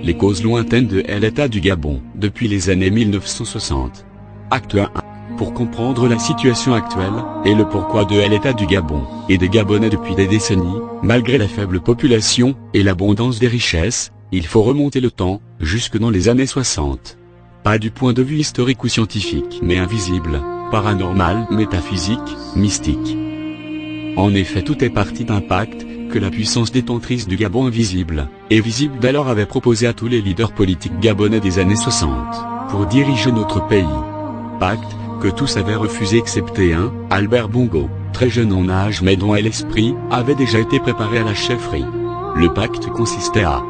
Les causes lointaines de l'État du Gabon, depuis les années 1960. Acte 1. Pour comprendre la situation actuelle, et le pourquoi de l'État du Gabon, et des Gabonais depuis des décennies, malgré la faible population, et l'abondance des richesses, il faut remonter le temps, jusque dans les années 60. Pas du point de vue historique ou scientifique, mais invisible, paranormal, métaphysique, mystique. En effet, tout est parti d'un pacte, que la puissance détentrice du Gabon invisible, et visible d'alors avait proposé à tous les leaders politiques gabonais des années 60, pour diriger notre pays. Pacte, que tous avaient refusé excepté un, Albert Bongo, très jeune en âge mais dont l'esprit avait déjà été préparé à la chefferie. Le pacte consistait à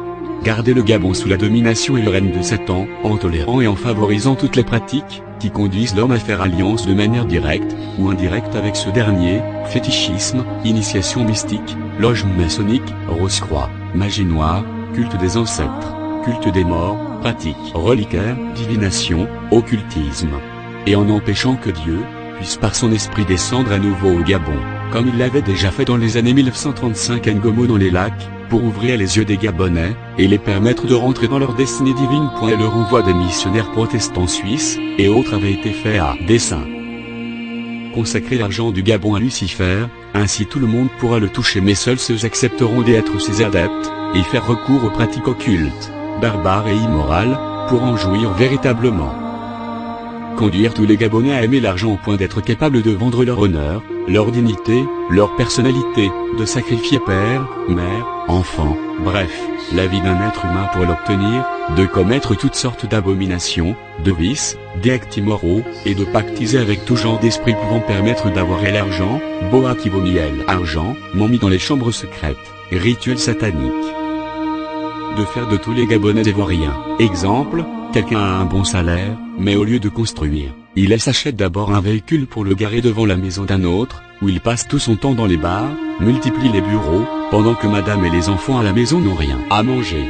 garder le Gabon sous la domination et le règne de 7 ans, en tolérant et en favorisant toutes les pratiques qui conduisent l'homme à faire alliance de manière directe ou indirecte avec ce dernier, fétichisme, initiation mystique, loge maçonnique, rose-croix, magie noire, culte des ancêtres, culte des morts, pratiques reliquaires, divination, occultisme. Et en empêchant que Dieu puisse par son esprit descendre à nouveau au Gabon, comme il l'avait déjà fait dans les années 1935 à Ngomo dans les lacs, pour ouvrir les yeux des Gabonais, et les permettre de rentrer dans leur destinée divine. Le renvoi des missionnaires protestants suisses, et autres avait été fait à dessein. Consacrer l'argent du Gabon à Lucifer, ainsi tout le monde pourra le toucher mais seuls ceux accepteront d'être ses adeptes, et faire recours aux pratiques occultes, barbares et immorales, pour en jouir véritablement. Conduire tous les Gabonais à aimer l'argent au point d'être capables de vendre leur honneur, leur dignité, leur personnalité, de sacrifier père, mère, enfant, bref, la vie d'un être humain pour l'obtenir, de commettre toutes sortes d'abominations, de vices, d'actes immoraux, et de pactiser avec tout genre d'esprits pouvant permettre d'avoir l'argent, boa qui vaut miel, argent, momie dans les chambres secrètes, rituels sataniques. De faire de tous les Gabonais des vauriens. Exemple, quelqu'un a un bon salaire, mais au lieu de construire, il s'achète d'abord un véhicule pour le garer devant la maison d'un autre, où il passe tout son temps dans les bars, multiplie les bureaux, pendant que madame et les enfants à la maison n'ont rien à manger.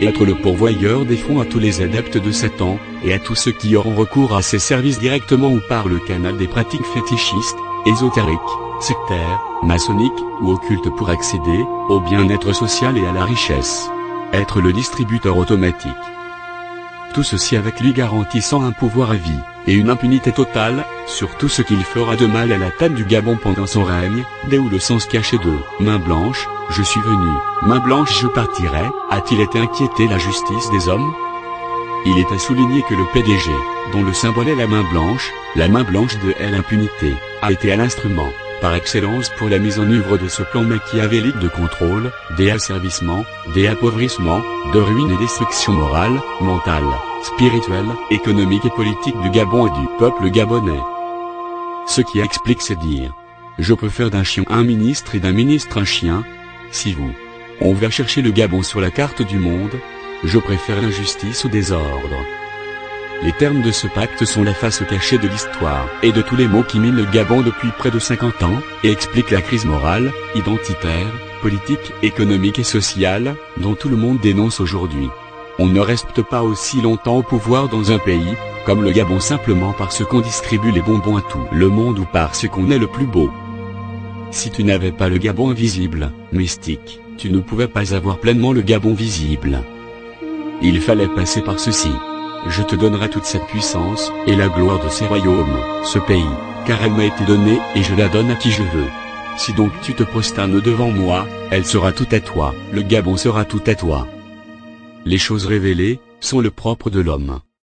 Être le pourvoyeur des fonds à tous les adeptes de 7 ans, et à tous ceux qui auront recours à ces services directement ou par le canal des pratiques fétichistes, ésotériques, sectaires, maçonniques ou occultes pour accéder au bien-être social et à la richesse. Être le distributeur automatique. Tout ceci avec lui garantissant un pouvoir à vie, et une impunité totale, sur tout ce qu'il fera de mal à la tête du Gabon pendant son règne, dès où le sens caché de « main blanche, je suis venu, main blanche je partirai » a-t-il été inquiété la justice des hommes? Il est à souligner que le PDG, dont le symbole est la main blanche de l'impunité, a été à l'instrument, par excellence pour la mise en œuvre de ce plan machiavélique de contrôle, d'asservissement, d'appauvrissement, de ruine et destruction morale, mentale, spirituelle, économique et politique du Gabon et du peuple gabonais. Ce qui explique c'est dire. Je peux faire d'un chien un ministre et d'un ministre un chien. Si vous, on va chercher le Gabon sur la carte du monde, je préfère l'injustice au désordre. Les termes de ce pacte sont la face cachée de l'histoire et de tous les maux qui minent le Gabon depuis près de 50 ans, et expliquent la crise morale, identitaire, politique, économique et sociale, dont tout le monde dénonce aujourd'hui. On ne reste pas aussi longtemps au pouvoir dans un pays, comme le Gabon simplement parce qu'on distribue les bonbons à tout le monde ou parce qu'on est le plus beau. Si tu n'avais pas le Gabon invisible, mystique, tu ne pouvais pas avoir pleinement le Gabon visible. Il fallait passer par ceci. Je te donnerai toute cette puissance, et la gloire de ces royaumes, ce pays, car elle m'a été donnée, et je la donne à qui je veux. Si donc tu te prosternes devant moi, elle sera toute à toi, le Gabon sera tout à toi. Les choses révélées, sont le propre de l'homme.